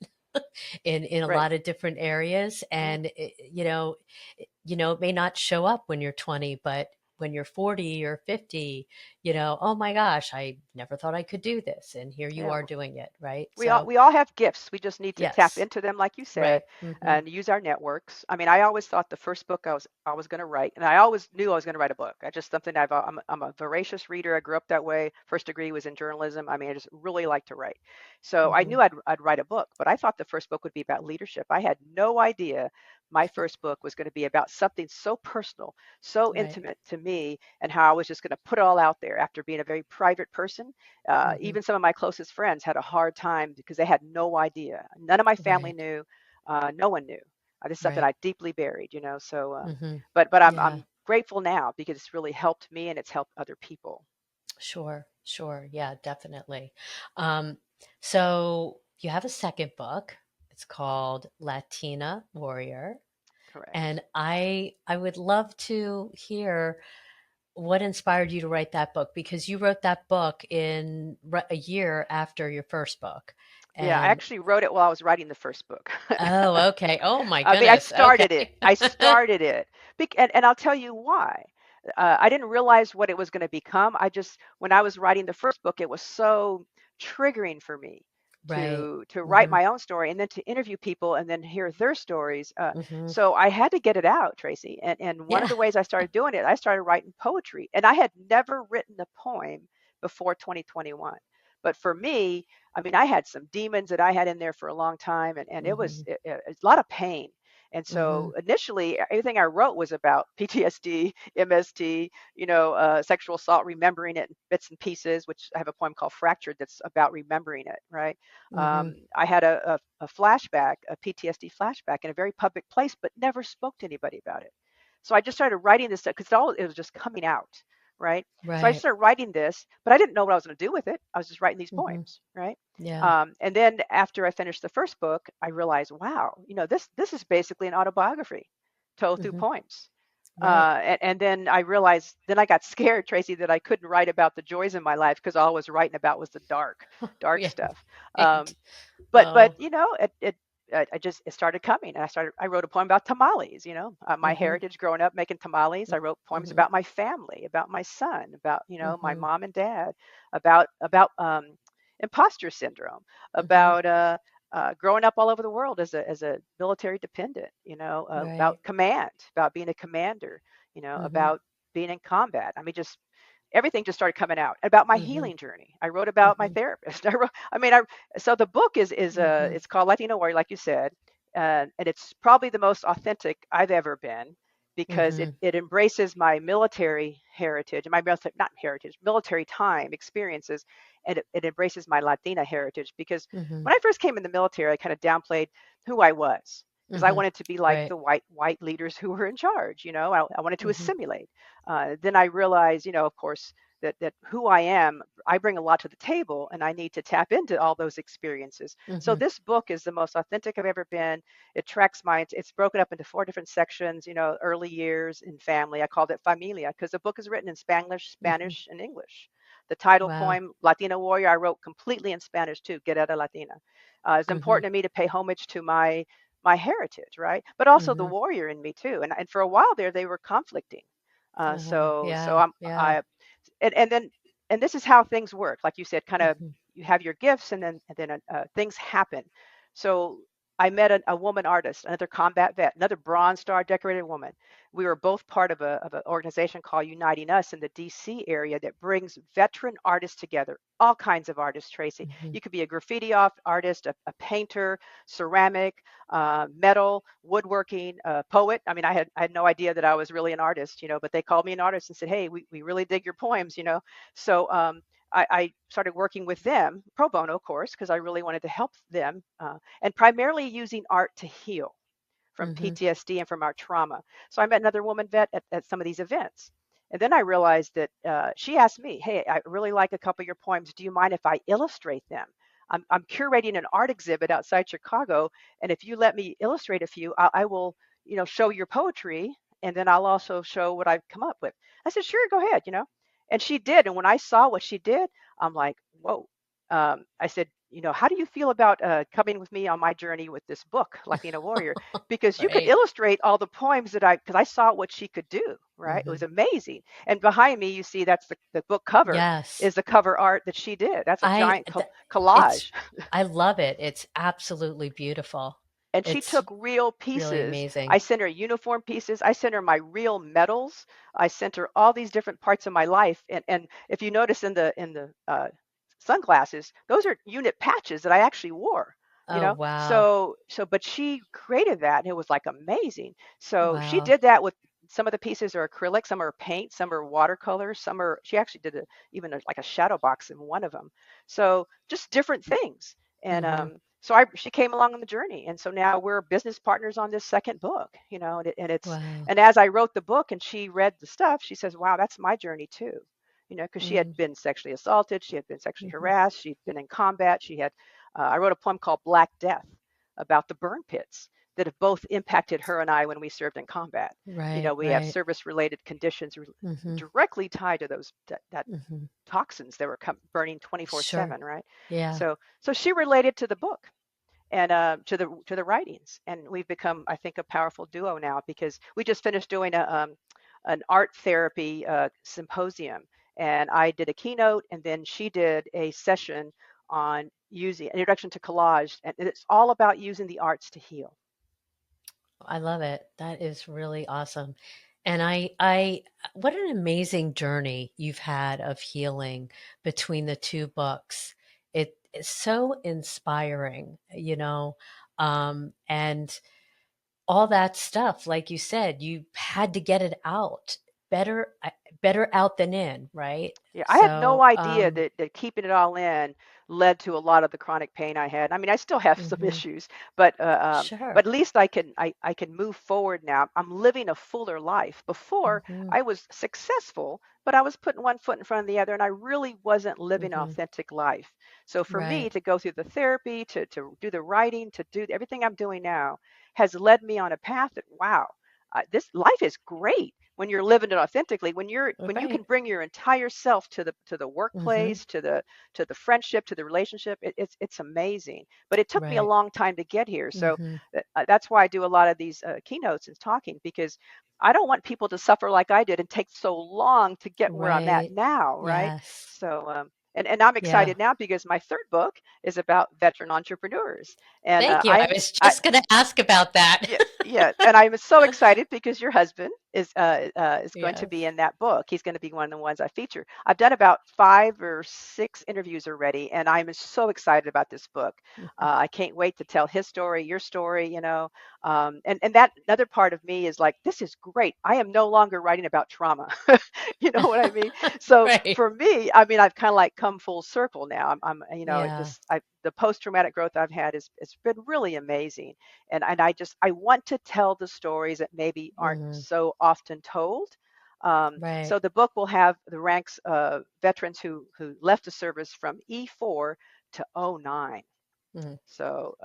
[SPEAKER 1] in a
[SPEAKER 2] right.
[SPEAKER 1] lot of different areas,
[SPEAKER 2] Mm-hmm.
[SPEAKER 1] and it may not show up when you're 20, but when you're 40 or 50, oh my gosh, I never thought I could do this, and here you
[SPEAKER 2] Yeah,
[SPEAKER 1] are doing it, right?
[SPEAKER 2] we all
[SPEAKER 1] So,
[SPEAKER 2] we all have gifts. We just need to tap
[SPEAKER 1] yes,
[SPEAKER 2] into them, like you said,
[SPEAKER 1] right. Hmm.
[SPEAKER 2] and use our networks. I mean, I always thought the first book I was going to write, and I always knew I was going to write a book. I just something I'm a voracious reader. I grew up that way. First degree was in journalism. I mean, I just really like to write. So I
[SPEAKER 1] Hmm.
[SPEAKER 2] knew I'd write a book, but I thought the first book would be about leadership. I had no idea my first book was going to be about something so personal, so
[SPEAKER 1] Right.
[SPEAKER 2] intimate to me, and how I was just going to put it all out there after being a very private person.
[SPEAKER 1] Hmm.
[SPEAKER 2] Even some of my closest friends had a hard time because they had no idea. None of my family
[SPEAKER 1] Right.
[SPEAKER 2] knew. No one knew. This is something
[SPEAKER 1] Right.
[SPEAKER 2] I deeply buried, So,
[SPEAKER 1] Mm-hmm.
[SPEAKER 2] but
[SPEAKER 1] Yeah.
[SPEAKER 2] I'm grateful now because it's really helped me and it's helped other people.
[SPEAKER 1] Sure. Sure. Yeah, definitely. Um, so you have a second book. It's called Latina Warrior.
[SPEAKER 2] Correct.
[SPEAKER 1] And I would love to hear what inspired you to write that book, because you wrote that book in a year after your first book.
[SPEAKER 2] Yeah, I
[SPEAKER 1] And
[SPEAKER 2] actually wrote it while I was writing the first book.
[SPEAKER 1] oh, okay. Oh my
[SPEAKER 2] I mean, I
[SPEAKER 1] goodness. Okay.
[SPEAKER 2] started it. I started it. And I'll tell you why. I didn't realize what it was going to become. When I was writing the first book, it was so triggering for me
[SPEAKER 1] Right.
[SPEAKER 2] to write
[SPEAKER 1] Mm-hmm.
[SPEAKER 2] my own story and then to interview people and then hear their stories.
[SPEAKER 1] Mm-hmm.
[SPEAKER 2] So I had to get it out, Tracy. And one of
[SPEAKER 1] Yeah.
[SPEAKER 2] the ways I started doing it, I started writing poetry. And I had never written a poem before 2021. But for me, I mean, I had some demons that I had in there for a long time, and
[SPEAKER 1] Mm-hmm.
[SPEAKER 2] it's a lot of pain. And
[SPEAKER 1] Mm-hmm.
[SPEAKER 2] so initially, everything I wrote was about PTSD, MST, sexual assault, remembering it in bits and pieces, which I have a poem called Fractured that's about remembering it, right?
[SPEAKER 1] Mm-hmm.
[SPEAKER 2] I had a flashback, a PTSD flashback in a very public place, but never spoke to anybody about it. So I just started writing this stuff because it was just coming out, right? So I
[SPEAKER 1] Right.
[SPEAKER 2] started writing this, but I didn't know what I was going to do with it. I was just writing these
[SPEAKER 1] Mm-hmm.
[SPEAKER 2] poems, right?
[SPEAKER 1] Yeah.
[SPEAKER 2] And then after I finished the first book, I realized, wow, this is basically an autobiography told through
[SPEAKER 1] Mm-hmm.
[SPEAKER 2] poems.
[SPEAKER 1] Right.
[SPEAKER 2] And then I realized, then I got scared, Tracy, that I couldn't write about the joys in my life because all I was writing about was the dark
[SPEAKER 1] Yeah.
[SPEAKER 2] stuff.
[SPEAKER 1] Right.
[SPEAKER 2] Um, but
[SPEAKER 1] Oh.
[SPEAKER 2] it started coming, and I wrote a poem about tamales, my
[SPEAKER 1] Mm-hmm.
[SPEAKER 2] heritage growing up making tamales. I wrote poems
[SPEAKER 1] Mm-hmm.
[SPEAKER 2] about my family, about my son, about my
[SPEAKER 1] Mm-hmm.
[SPEAKER 2] mom and dad, about imposter syndrome,
[SPEAKER 1] Mm-hmm.
[SPEAKER 2] about growing up all over the world as a military dependent, about
[SPEAKER 1] Right.
[SPEAKER 2] command, about being a commander,
[SPEAKER 1] Mm-hmm.
[SPEAKER 2] about being in combat. I mean, just everything just started coming out about my
[SPEAKER 1] Mm-hmm.
[SPEAKER 2] healing journey. I wrote about my
[SPEAKER 1] Mm-hmm.
[SPEAKER 2] therapist. So the book is
[SPEAKER 1] Mm-hmm.
[SPEAKER 2] it's called Latino Warrior, like you said, and it's probably the most authentic I've ever been because
[SPEAKER 1] Mm-hmm.
[SPEAKER 2] it embraces my military heritage, my military, not heritage, military time experiences, and it embraces my Latina heritage because
[SPEAKER 1] Mm-hmm.
[SPEAKER 2] when I first came in the military, I kind of downplayed who I was because I
[SPEAKER 1] Mm-hmm.
[SPEAKER 2] wanted to be like
[SPEAKER 1] Right.
[SPEAKER 2] the white leaders who were in charge. I wanted to
[SPEAKER 1] Mm-hmm.
[SPEAKER 2] assimilate. Then I realized, of course, that who I am, I bring a lot to the table, and I need to tap into all those experiences. So
[SPEAKER 1] Mm-hmm.
[SPEAKER 2] this book is the most authentic I've ever been. It tracks it's broken up into 4 different sections. Early years in family. I called it Familia because the book is written in
[SPEAKER 1] Mm-hmm.
[SPEAKER 2] Spanish, and English. The title
[SPEAKER 1] Wow.
[SPEAKER 2] poem, Latina Warrior, I wrote completely in Spanish too. Guerrera Latina. It's
[SPEAKER 1] Mm-hmm.
[SPEAKER 2] important to me to pay homage to my heritage, right? But also the
[SPEAKER 1] Mm-hmm.
[SPEAKER 2] warrior in me too. And for a while there, they were conflicting. So
[SPEAKER 1] Yeah. Yeah.
[SPEAKER 2] and this is how things work. Like you said, kind of
[SPEAKER 1] Mm-hmm.
[SPEAKER 2] you have your gifts, and then things happen. So I met a woman artist, another combat vet, another Bronze Star decorated woman. We were both part of an organization called Uniting Us in the DC area that brings veteran artists together, all kinds of artists, Tracy.
[SPEAKER 1] Mm-hmm.
[SPEAKER 2] You could be a graffiti artist, a painter, ceramic, metal, woodworking, poet. I mean, I had no idea that I was really an artist, but they called me an artist and said, hey, we really dig your poems. So I started working with them pro bono, of course, because I really wanted to help them, and primarily using art to heal from
[SPEAKER 1] Mm-hmm.
[SPEAKER 2] PTSD and from our trauma. So I met another woman vet at some of these events. And then I realized that she asked me, hey, I really like a couple of your poems. Do you mind if I illustrate them? I'm curating an art exhibit outside Chicago. And if you let me illustrate a few, I will, show your poetry. And then I'll also show what I've come up with. I said, sure, go ahead. And she did. And when I saw what she did, I'm like, whoa. I said, how do you feel about coming with me on my journey with this book, Latina Warrior? Because you could
[SPEAKER 1] Right.
[SPEAKER 2] illustrate all the poems because I saw what she could do, right? It
[SPEAKER 1] Mm-hmm.
[SPEAKER 2] was amazing. And behind me, you see that's the book cover
[SPEAKER 1] Yes.
[SPEAKER 2] is the cover art that she did. That's a
[SPEAKER 1] I
[SPEAKER 2] giant
[SPEAKER 1] th- it's
[SPEAKER 2] collage.
[SPEAKER 1] I love it. It's absolutely beautiful.
[SPEAKER 2] And she
[SPEAKER 1] It's
[SPEAKER 2] took real
[SPEAKER 1] really
[SPEAKER 2] pieces. I
[SPEAKER 1] amazing.
[SPEAKER 2] sent her uniform pieces. I sent her my real medals. I sent her all these different parts of my life. And if you notice in the sunglasses, those are unit patches that I actually wore.
[SPEAKER 1] Oh, wow.
[SPEAKER 2] But she created that, and it was like amazing. So she
[SPEAKER 1] Wow.
[SPEAKER 2] did that with some of the pieces are acrylic, some are paint, some are watercolor, she actually did like a shadow box in one of them. So just different things. And
[SPEAKER 1] Mm-hmm.
[SPEAKER 2] she came along on the journey, and so now we're business partners on this second book,
[SPEAKER 1] Wow.
[SPEAKER 2] and as I wrote the book and she read the stuff, she says, wow, that's my journey too. Because she had
[SPEAKER 1] Mm,
[SPEAKER 2] been sexually assaulted, she had been sexually
[SPEAKER 1] mhm.
[SPEAKER 2] harassed, she'd been in combat, I wrote a poem called Black Death about the burn pits that have both impacted her and I when we served in combat.
[SPEAKER 1] Right,
[SPEAKER 2] We have
[SPEAKER 1] right.
[SPEAKER 2] service related conditions
[SPEAKER 1] Hmm.
[SPEAKER 2] directly tied to that
[SPEAKER 1] Hmm.
[SPEAKER 2] toxins that were burning
[SPEAKER 1] Sure.
[SPEAKER 2] 24/7, right?
[SPEAKER 1] Yeah.
[SPEAKER 2] So she related to the book and to the writings, and we've become, I think, a powerful duo now because we just finished doing an art therapy symposium, and I did a keynote, and then she did a session on using introduction to collage, and it's all about using the arts to heal.
[SPEAKER 1] I love it. That is really awesome. And what an amazing journey you've had of healing between the two books. It is so inspiring, and all that stuff, like you said, you had to get it out. Better, better out than in, right?
[SPEAKER 2] Yeah, I had no
[SPEAKER 1] So,
[SPEAKER 2] idea that keeping it all in led to a lot of the chronic pain I had. I mean, I still have some
[SPEAKER 1] mhm,
[SPEAKER 2] issues, but
[SPEAKER 1] sure.
[SPEAKER 2] at least I can move forward now. I'm living a fuller life. Before,
[SPEAKER 1] Hmm.
[SPEAKER 2] I was successful, but I was putting one foot in front of the other, and I really wasn't living an
[SPEAKER 1] Hmm.
[SPEAKER 2] authentic life. So for me
[SPEAKER 1] Right,
[SPEAKER 2] to go through the therapy, to do the writing, to do everything I'm doing now, has led me on a path that, wow, this life is great when you're living it authentically, when you can
[SPEAKER 1] right.
[SPEAKER 2] bring your entire self to the
[SPEAKER 1] Hmm.
[SPEAKER 2] workplace, to the friendship, to the relationship. It's amazing, but it took me a
[SPEAKER 1] Right.
[SPEAKER 2] long time to get here. So
[SPEAKER 1] Hmm.
[SPEAKER 2] that's why I do a lot of these keynotes and talking, because I don't want people to suffer like I did and take so long to get where I'm at
[SPEAKER 1] Right.
[SPEAKER 2] now, right?
[SPEAKER 1] Yes.
[SPEAKER 2] So and I'm
[SPEAKER 1] Yeah.
[SPEAKER 2] excited now because my third book is about veteran entrepreneurs, and
[SPEAKER 1] Thank you. I was
[SPEAKER 2] I
[SPEAKER 1] just going to ask about that.
[SPEAKER 2] yeah, yeah, and I'm so excited because your husband is going to be
[SPEAKER 1] Yes.
[SPEAKER 2] in that book. He's going to be one of the ones I feature. I've done about 5 or 6 interviews already, and I'm so excited about this book.
[SPEAKER 1] Mhm.
[SPEAKER 2] I can't wait to tell his story, your story. And that another part of me is like, this is great. I am no longer writing about trauma. You know what I mean? So
[SPEAKER 1] Right.
[SPEAKER 2] for me, I mean, I've kind of like come full circle now.
[SPEAKER 1] Yeah.
[SPEAKER 2] The post traumatic growth I've had is it's been really amazing, and I want to tell the stories that maybe aren't
[SPEAKER 1] Mhm.
[SPEAKER 2] so often told.
[SPEAKER 1] Right.
[SPEAKER 2] So the book will have the ranks of veterans who left the service from E4 to '09.
[SPEAKER 1] Mhm.
[SPEAKER 2] So,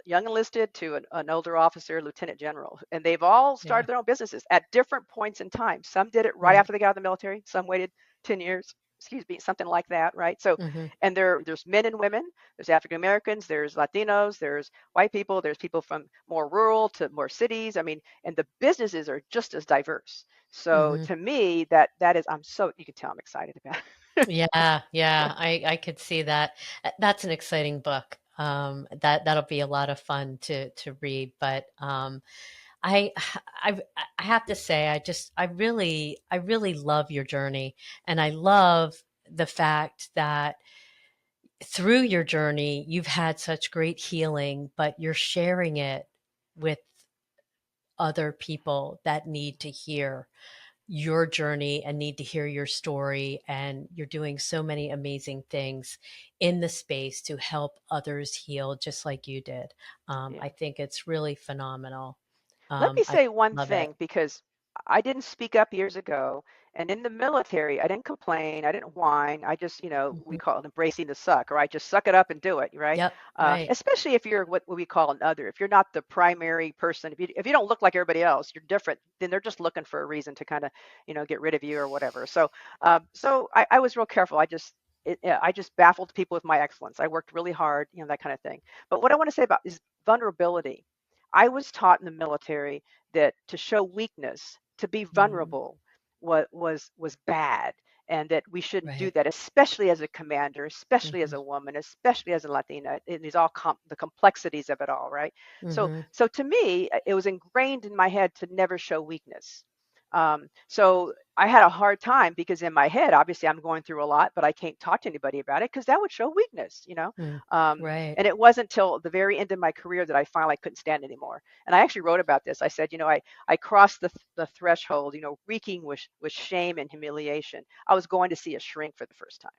[SPEAKER 2] young enlisted to an older officer, lieutenant general, and they've all
[SPEAKER 1] Yeah.
[SPEAKER 2] started their own businesses at different points in time. Some did it right
[SPEAKER 1] Right.
[SPEAKER 2] after they got out of the military. Some waited 10 years, excuse me, something like that, right? So,
[SPEAKER 1] Mhm.
[SPEAKER 2] and there's men and women, there's African Americans, there's Latinos, there's white people, there's people from more rural to more cities. I mean, and the businesses are just as diverse. So
[SPEAKER 1] Mhm.
[SPEAKER 2] to me, that is, you can tell I'm excited about it.
[SPEAKER 1] Yeah, yeah, I could see that. That's an exciting book. That'll be a lot of fun to read. But I I I have to say, I really love your journey, and I love the fact that through your journey you've had such great healing, but you're sharing it with other people that need to hear your journey and need to hear your story. And you're doing so many amazing things in the space to help others heal, just like you did.
[SPEAKER 2] Yeah.
[SPEAKER 1] I think it's really phenomenal.
[SPEAKER 2] Let me
[SPEAKER 1] I
[SPEAKER 2] say one
[SPEAKER 1] love it.
[SPEAKER 2] thing, because I didn't speak up years ago. And in the military, I didn't complain. I didn't whine. I just, we
[SPEAKER 1] Mhm.
[SPEAKER 2] call it embracing the suck, right? Just suck it up and do it, right?
[SPEAKER 1] Yep. Right.
[SPEAKER 2] Especially if you're what we call an other. If you're not the primary person, if you don't look like everybody else, you're different, then they're just looking for a reason to kind of, get rid of you or whatever. So I was real careful. I just baffled people with my excellence. I worked really hard, that kind of thing. But what I want to say about is vulnerability. I was taught in the military that to show weakness, to be
[SPEAKER 1] Mhm.
[SPEAKER 2] vulnerable, was bad, and that we shouldn't do
[SPEAKER 1] Right.
[SPEAKER 2] that, especially as a commander, especially as
[SPEAKER 1] Mhm.
[SPEAKER 2] a woman, especially as a Latina. It is all the complexities of it all, right? So,
[SPEAKER 1] Mhm.
[SPEAKER 2] so to me, it was ingrained in my head to never show weakness. So I had a hard time because in my head, obviously, I'm going through a lot, but I can't talk to anybody about it because that would show weakness.
[SPEAKER 1] Mm. Right.
[SPEAKER 2] And it wasn't till the very end of my career that I finally couldn't stand anymore. And I actually wrote about this. I said, I crossed the threshold, reeking with shame and humiliation. I was going to see a shrink for the first time.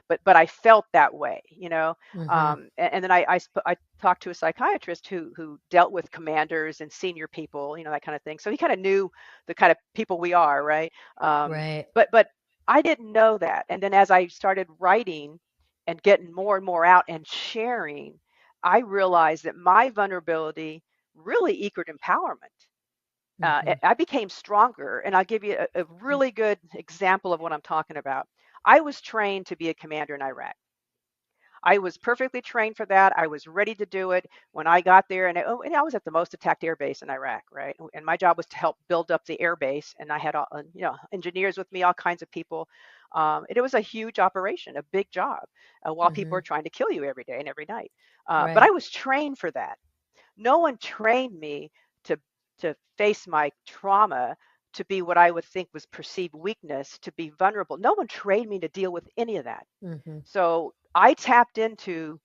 [SPEAKER 2] but I felt that way, you know.
[SPEAKER 1] Mm-hmm.
[SPEAKER 2] And then I talked to a psychiatrist who dealt with commanders and senior people, you know, that kind of thing. So he kind of knew the kind of people we are, right? Um,
[SPEAKER 1] Right.
[SPEAKER 2] but I didn't know that. And then as I started writing and getting more and more out and sharing, I realized that my vulnerability really equaled empowerment.
[SPEAKER 1] Mm-hmm.
[SPEAKER 2] I became stronger. And I'll give you a really good example of what I'm talking about. I was trained to be a commander in Iraq. I was perfectly trained for that. I was ready to do it when I got there. And I was at the most attacked air base in Iraq, right? And my job was to help build up the air base. And I had, engineers with me, all kinds of people. It was a huge operation, a big job, while people
[SPEAKER 1] Mm-hmm.
[SPEAKER 2] were trying to kill you every day and every night. But I
[SPEAKER 1] Right.
[SPEAKER 2] was trained for that. No one trained me to face my trauma, to be what I would think was perceived weakness, to be vulnerable. No one trained me to deal with any of that.
[SPEAKER 1] Mm-hmm.
[SPEAKER 2] So I tapped into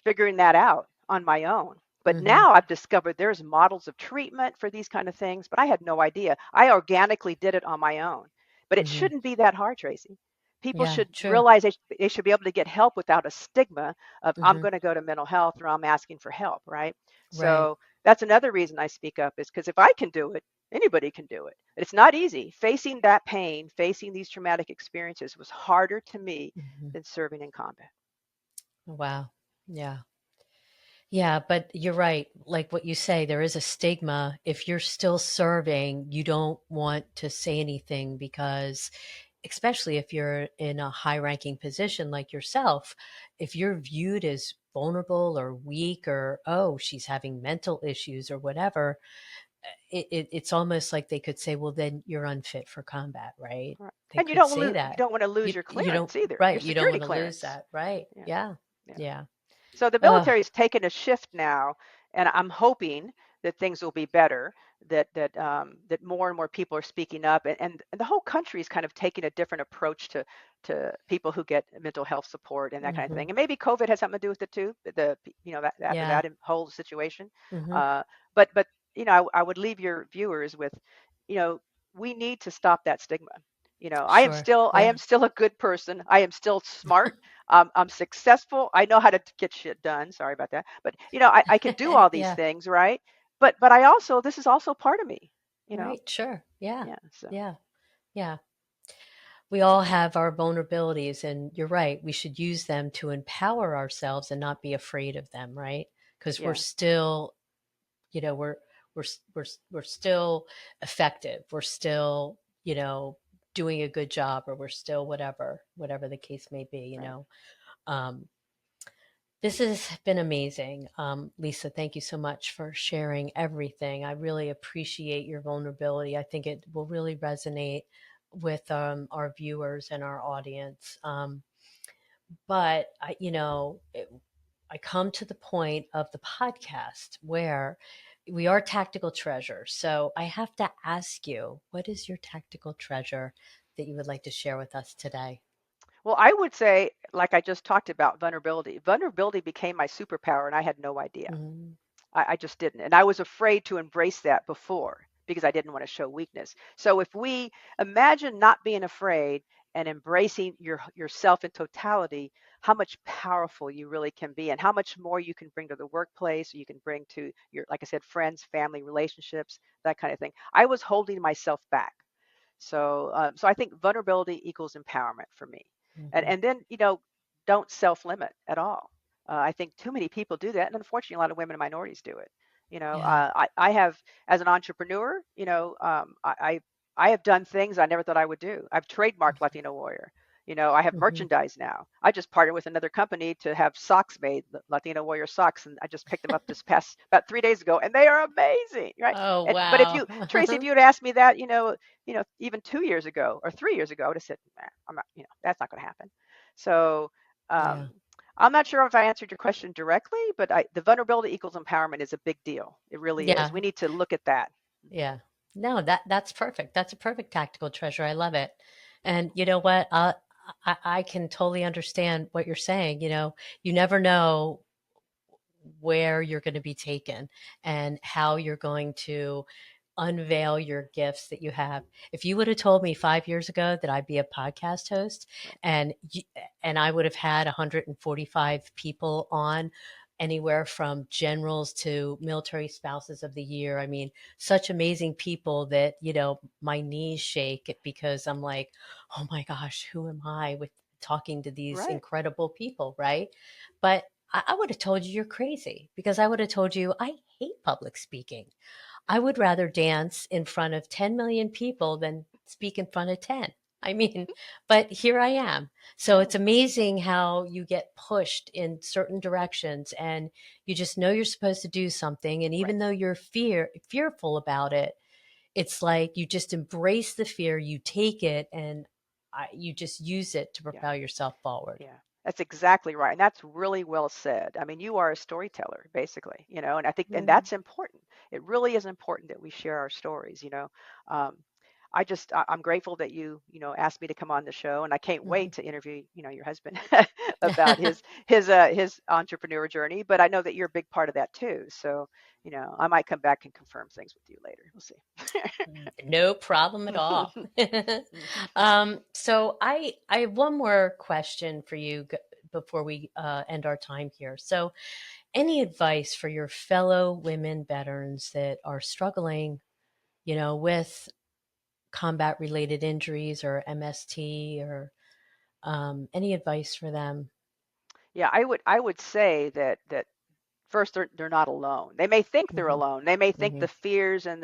[SPEAKER 2] figuring that out on my own. But
[SPEAKER 1] Mm-hmm.
[SPEAKER 2] now I've discovered there's models of treatment for these kind of things, but I had no idea. I organically did it on my own. But it
[SPEAKER 1] Mm-hmm.
[SPEAKER 2] shouldn't be that hard, Tracy. People
[SPEAKER 1] Yeah,
[SPEAKER 2] should
[SPEAKER 1] true.
[SPEAKER 2] realize they should be able to get help without a stigma of I'm
[SPEAKER 1] Mm-hmm.
[SPEAKER 2] going to go to mental health or I'm asking for help, right?
[SPEAKER 1] Right.
[SPEAKER 2] So that's another reason I speak up, is because if I can do it, anybody can do it. It's not easy. Facing that pain, facing these traumatic experiences was harder to me
[SPEAKER 1] Mm-hmm.
[SPEAKER 2] than serving in combat.
[SPEAKER 1] Wow. Yeah. Yeah, but you're right. Like what you say, there is a stigma. If you're still serving, you don't want to say anything because, especially if you're in a high ranking position like yourself, if you're viewed as vulnerable or weak or, oh, she's having mental issues or whatever, it's almost like they could say, well, then you're unfit for combat, right?
[SPEAKER 2] Right.
[SPEAKER 1] They
[SPEAKER 2] And you
[SPEAKER 1] could
[SPEAKER 2] don't
[SPEAKER 1] say
[SPEAKER 2] you
[SPEAKER 1] that.
[SPEAKER 2] don't want to lose your
[SPEAKER 1] You don't,
[SPEAKER 2] clearance either, your
[SPEAKER 1] right. You don't
[SPEAKER 2] security
[SPEAKER 1] want to lose
[SPEAKER 2] clearance.
[SPEAKER 1] that, right?
[SPEAKER 2] Yeah,
[SPEAKER 1] Yeah.
[SPEAKER 2] yeah.
[SPEAKER 1] Yeah.
[SPEAKER 2] So the
[SPEAKER 1] Oh,
[SPEAKER 2] military is taking a shift now, and I'm hoping that things will be better. That more and more people are speaking up, and the whole country is kind of taking a different approach to people who get mental health support and that kind of
[SPEAKER 1] hmm
[SPEAKER 2] thing. And maybe COVID has something to do with it too. That after
[SPEAKER 1] yeah.
[SPEAKER 2] that whole situation.
[SPEAKER 1] hmm
[SPEAKER 2] Uh, but I would leave your viewers with, you know, we need to stop that stigma.
[SPEAKER 1] Sure.
[SPEAKER 2] I
[SPEAKER 1] Yeah.
[SPEAKER 2] am still a good person. I am still smart. I'm successful. I know how to get shit done. Sorry about that. But I can do all these
[SPEAKER 1] Yeah.
[SPEAKER 2] things, right? But I also, this is also part of me, you know.
[SPEAKER 1] Right. Sure. Yeah.
[SPEAKER 2] Yeah. So
[SPEAKER 1] Yeah. Yeah. We all have our vulnerabilities, and you're right. We should use them to empower ourselves and not be afraid of them, right? Because we're
[SPEAKER 2] yeah,
[SPEAKER 1] still, we're we're still effective. We're still, doing a good job, or we're still whatever the case may be.
[SPEAKER 2] right.
[SPEAKER 1] Um, This has been amazing. Lisa, thank you so much for sharing everything. I really appreciate your vulnerability. I think it will really resonate with our viewers and our audience. But I come to the point of the podcast where we are tactical treasures. So I have to ask you, what is your tactical treasure that you would like to share with us today?
[SPEAKER 2] Well, I would say, like I just talked about, vulnerability. Vulnerability became my superpower, and I had no idea.
[SPEAKER 1] Mm,
[SPEAKER 2] I just didn't. And I was afraid to embrace that before because I didn't want to show weakness. So if we imagine not being afraid and embracing yourself in totality, how much powerful you really can be and how much more you can bring to the workplace, you can bring to your, like I said, friends, family, relationships, that kind of thing. I was holding myself back. So I think vulnerability equals empowerment for me. And
[SPEAKER 1] mhm.
[SPEAKER 2] and then don't self limit at all. I think too many people do that, and unfortunately, a lot of women and minorities do it.
[SPEAKER 1] Yeah.
[SPEAKER 2] I have, as an entrepreneur, I have done things I never thought I would do. I've trademarked Latino Warrior. I have
[SPEAKER 1] hmm
[SPEAKER 2] merchandise now. I just partnered with another company to have socks made, Latino Warrior socks, and I just picked them up this past about 3 days ago, and they are amazing, right?
[SPEAKER 1] Oh,
[SPEAKER 2] But if
[SPEAKER 1] wow.
[SPEAKER 2] you, Tracy, if you had asked me that, even 2 years ago or 3 years ago, I would have said, nah, I'm not, that's not going to happen. So
[SPEAKER 1] Yeah.
[SPEAKER 2] um, I'm not sure if I answered your question directly, but the vulnerability equals empowerment is a big deal. It really is.
[SPEAKER 1] Yeah.
[SPEAKER 2] We need to look at that.
[SPEAKER 1] Yeah. No, that's perfect. That's a perfect tactical treasure. I love it. And you know what? I can totally understand what you're saying. You never know where you're going to be taken and how you're going to unveil your gifts that you have. If you would have told me 5 years ago that I'd be a podcast host
[SPEAKER 2] Right.
[SPEAKER 1] and and I would have had 145 people on, anywhere from generals to military spouses of the year. I mean, such amazing people that, my knees shake because I'm like, oh my gosh, who am I with talking to these
[SPEAKER 2] Right.
[SPEAKER 1] incredible people, right? But I would have told you you're crazy because I would have told you I hate public speaking. I would rather dance in front of 10 million people than speak in front of 10. I mean, but here I am. So
[SPEAKER 2] Yeah.
[SPEAKER 1] it's amazing how you get pushed in certain directions and you just know you're supposed to do something. And
[SPEAKER 2] Right.
[SPEAKER 1] even though you're fearful about it, it's like you just embrace the fear, you take it, and you just use it to
[SPEAKER 2] Yeah.
[SPEAKER 1] propel yourself forward.
[SPEAKER 2] Yeah, that's exactly right. And that's really well said. I mean, you are a storyteller, basically, and I think, and
[SPEAKER 1] Mhm.
[SPEAKER 2] that's important. It really is important that we share our stories. Um, I'm grateful that you asked me to come on the show, and I can't wait
[SPEAKER 1] Mhm.
[SPEAKER 2] to interview your husband about his entrepreneur journey. But I know that you're a big part of that too. So, I might come back and confirm things with you later. We'll see.
[SPEAKER 1] No problem at all. So I have one more question for you before we end our time here. So, any advice for your fellow women veterans that are struggling, with combat related injuries or MST, or any advice for them?
[SPEAKER 2] Yeah, I would say that first they're not alone. They may think they're
[SPEAKER 1] Hmm.
[SPEAKER 2] alone. They may think
[SPEAKER 1] Hmm.
[SPEAKER 2] the fears and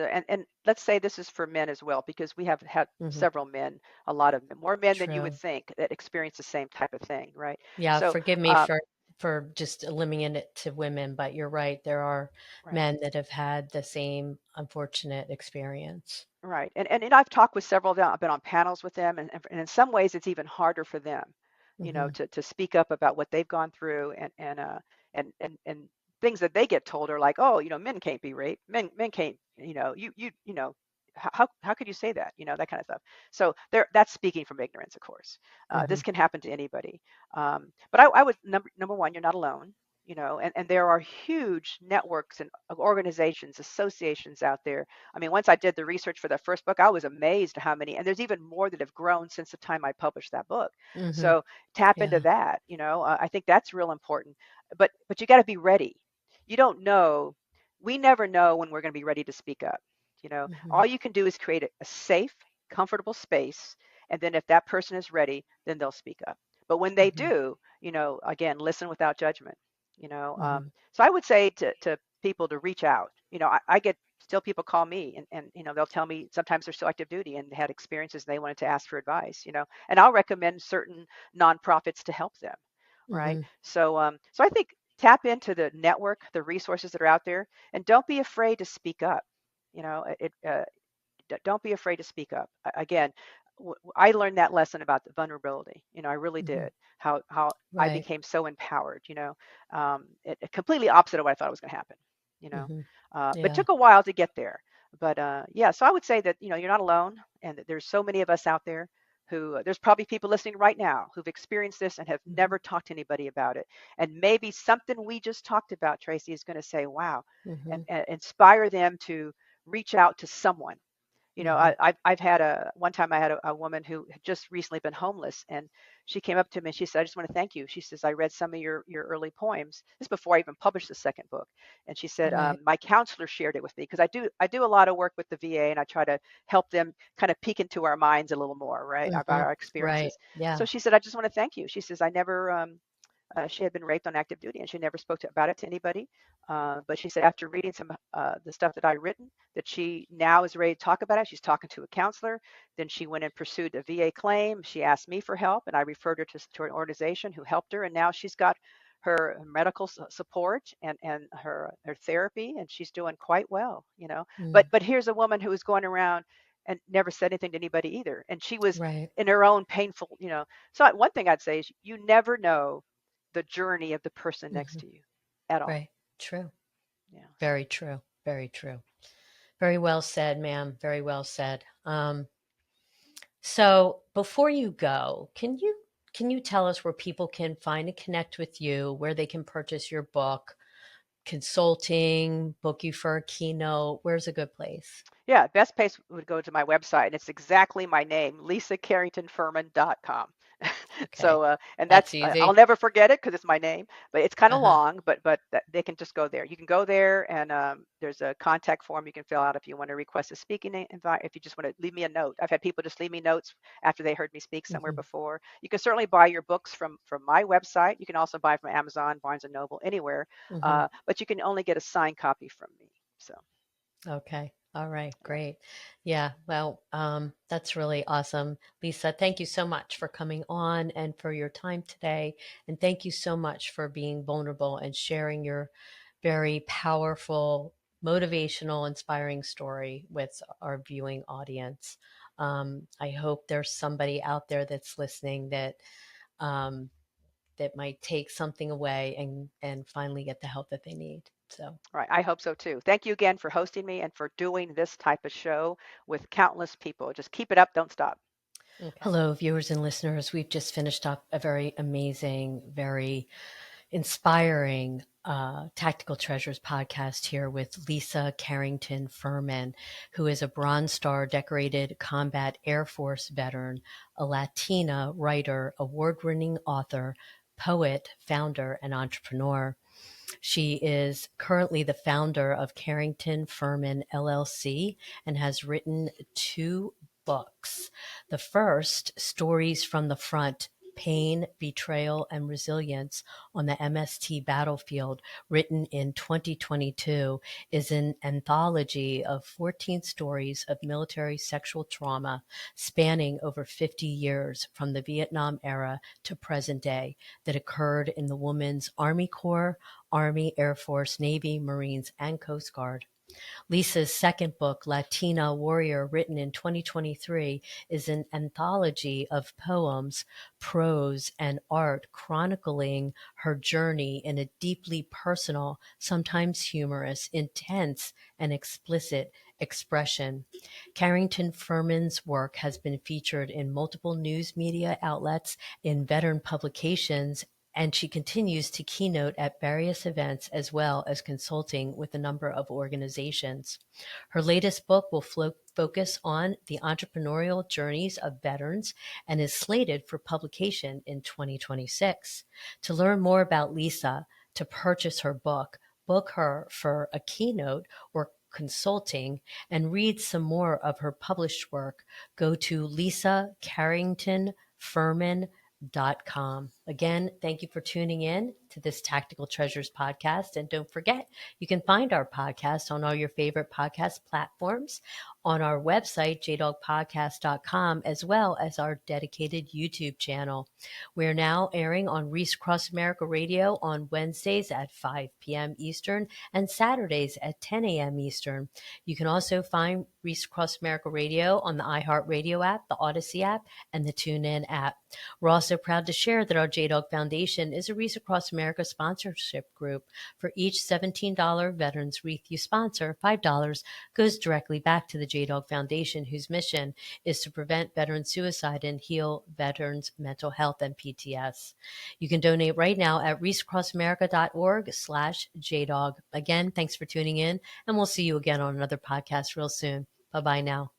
[SPEAKER 2] let's say this is for men as well, because we have had
[SPEAKER 1] Hmm.
[SPEAKER 2] several men, a lot of men, more men than you would
[SPEAKER 1] True.
[SPEAKER 2] think, that experience the same type of thing, right?
[SPEAKER 1] Yeah,
[SPEAKER 2] So,
[SPEAKER 1] forgive me
[SPEAKER 2] uh,
[SPEAKER 1] for just limiting it to women, but you're right. There are
[SPEAKER 2] right.
[SPEAKER 1] men that have had the same unfortunate experience.
[SPEAKER 2] Right. And I've talked with several of them. I've been on panels with them, and in some ways it's even harder for them,
[SPEAKER 1] Hmm.
[SPEAKER 2] to speak up about what they've gone through, and things that they get told are like, oh, men can't be raped. Men can't, how could you say that? That kind of stuff. So that's speaking from ignorance, of course.
[SPEAKER 1] Hmm.
[SPEAKER 2] This can happen to anybody. But I would, number one, you're not alone. And there are huge networks and organizations, associations out there. I mean, once I did the research for the first book, I was amazed at how many, and there's even more that have grown since the time I published that book.
[SPEAKER 1] Hmm.
[SPEAKER 2] So tap into
[SPEAKER 1] Yeah.
[SPEAKER 2] that. I think that's real important. But you got to be ready. You don't know. We never know when we're going to be ready to speak up.
[SPEAKER 1] Hmm.
[SPEAKER 2] All you can do is create a safe, comfortable space, and then if that person is ready, then they'll speak up. But when they
[SPEAKER 1] Hmm.
[SPEAKER 2] do, again, listen without judgment.
[SPEAKER 1] Hmm.
[SPEAKER 2] So I would say to people to reach out. I get still people call me and they'll tell me sometimes they're still active duty and had experiences and they wanted to ask for advice, and I'll recommend certain nonprofits to help them, right?
[SPEAKER 1] Hmm.
[SPEAKER 2] So I think tap into the network, the resources that are out there, and don't be afraid to speak up. Don't be afraid to speak up. Again, I learned that lesson about the vulnerability. I really
[SPEAKER 1] Hmm.
[SPEAKER 2] did. How I
[SPEAKER 1] Right.
[SPEAKER 2] became so empowered. It completely opposite of what I thought was going to happen. You know,
[SPEAKER 1] Hmm.
[SPEAKER 2] but it
[SPEAKER 1] Yeah.
[SPEAKER 2] took a while to get there. But yeah, so I would say that you're not alone, and that there's so many of us out there who there's probably people listening right now who've experienced this and have
[SPEAKER 1] Hmm.
[SPEAKER 2] never talked to anybody about it. And maybe something we just talked about, Tracy, is going to say, wow, and,
[SPEAKER 1] Hmm.
[SPEAKER 2] and inspire them to reach out to someone.
[SPEAKER 1] Hmm.
[SPEAKER 2] I've had one time I had a woman who had just recently been homeless, and she came up to me and she said, I just want to thank you. She says, I read some of your early poems. This is before I even published the second book. And she said,
[SPEAKER 1] Right.
[SPEAKER 2] my counselor shared it with me, because I do a lot of work with the VA, and I try to help them kind of peek into our minds a little more, right, about
[SPEAKER 1] Hmm.
[SPEAKER 2] our
[SPEAKER 1] Right.
[SPEAKER 2] experiences. So
[SPEAKER 1] Yeah.
[SPEAKER 2] she said, I just want to thank you. She says, I never she had been raped on active duty, and she never spoke about it to anybody. But she said after reading some the stuff that I written, that she now is ready to talk about it. She's talking to a counselor. Then she went and pursued a VA claim. She asked me for help, and I referred her to an organization who helped her. And now she's got her medical support and her therapy, and she's doing quite well.
[SPEAKER 1] Mm.
[SPEAKER 2] But here's a woman who was going around and never said anything to anybody either, and she was
[SPEAKER 1] Right.
[SPEAKER 2] in her own painful. So one thing I'd say is you never know the journey of the person next
[SPEAKER 1] Hmm.
[SPEAKER 2] to you at all.
[SPEAKER 1] Right. True.
[SPEAKER 2] Yeah. So
[SPEAKER 1] Very true. Very true. Very well said, ma'am. Very well said. So before you go, can you tell us where people can find and connect with you, where they can purchase your book, consulting, book you for a keynote, where's a good place?
[SPEAKER 2] Yeah, best place would go to my website, and it's exactly my name, lisacarringtonfirmin.com.
[SPEAKER 1] Okay,
[SPEAKER 2] So, and
[SPEAKER 1] that's
[SPEAKER 2] that's I'll
[SPEAKER 1] easy.
[SPEAKER 2] never forget it because it's my name, but it's kind of
[SPEAKER 1] Uh-huh.
[SPEAKER 2] long, but they can just go there. You can go there, and there's a contact form you can fill out if you want to request a speaking invite. If you just want to leave me a note, I've had people just leave me notes after they heard me speak somewhere
[SPEAKER 1] Hmm.
[SPEAKER 2] before. You can certainly buy your books from my website. You can also buy from Amazon, Barnes and Noble, anywhere,
[SPEAKER 1] Hmm.
[SPEAKER 2] but you can only get a signed copy from me. So.
[SPEAKER 1] Okay. All right.
[SPEAKER 2] Yeah.
[SPEAKER 1] Great. Yeah. Well, that's really awesome. Lisa, thank you so much for coming on and for your time today. And thank you so much for being vulnerable and sharing your very powerful, motivational, inspiring story with our viewing audience. I hope there's somebody out there that's listening um, that might take something away and finally get the help that they need. So.
[SPEAKER 2] Right. I hope so too. Thank you again for hosting me and for doing this type of show with countless people. Just keep it up. Don't stop.
[SPEAKER 1] Okay. Hello, viewers and listeners. We've just finished up a very amazing, very inspiring Tactical Treasures podcast here with Lisa Carrington-Firmin, who is a Bronze Star decorated combat Air Force veteran, a Latina writer, award-winning author, poet, founder, and entrepreneur. She is currently the founder of Carrington-Firmin LLC and has written 2 books. The first, Stories from the Front, Pain, Betrayal, and Resilience on the MST Battlefield, written in 2022, is an anthology of 14 stories of military sexual trauma spanning over 50 years from the Vietnam era to present day that occurred in the Women's Army Corps, Army, Air Force, Navy, Marines, and Coast Guard. Lisa's second book, Latina Warrior, written in 2023, is an anthology of poems, prose, and art chronicling her journey in a deeply personal, sometimes humorous, intense, and explicit expression. Carrington-Firmin's work has been featured in multiple news media outlets, in veteran publications, and she continues to keynote at various events as well as consulting with a number of organizations. Her latest book will focus on the entrepreneurial journeys of veterans and is slated for publication in 2026. To learn more about Lisa, to purchase her book, book her for a keynote or consulting, and read some more of her published work, go to lisacarringtonfirmin.com. Again, thank you for tuning in to this Tactical Treasures podcast. And don't forget, you can find our podcast on all your favorite podcast platforms, on our website, jdogpodcast.com, as well as our dedicated YouTube channel. We're now airing on Reese Cross America Radio on Wednesdays at 5 p.m. Eastern and Saturdays at 10 a.m. Eastern. You can also find Reese Cross America Radio on the iHeartRadio app, the Odyssey app, and the TuneIn app. We're also proud to share that our JDog Foundation is a Reese Across America sponsorship group. For each $17 veterans wreath you sponsor, $5 goes directly back to the JDog Foundation, whose mission is to prevent veteran suicide and heal veterans' mental health and PTS. You can donate right now at reescrossamerica.org/JDog. Again, thanks for tuning in, and we'll see you again on another podcast real soon. Bye-bye now.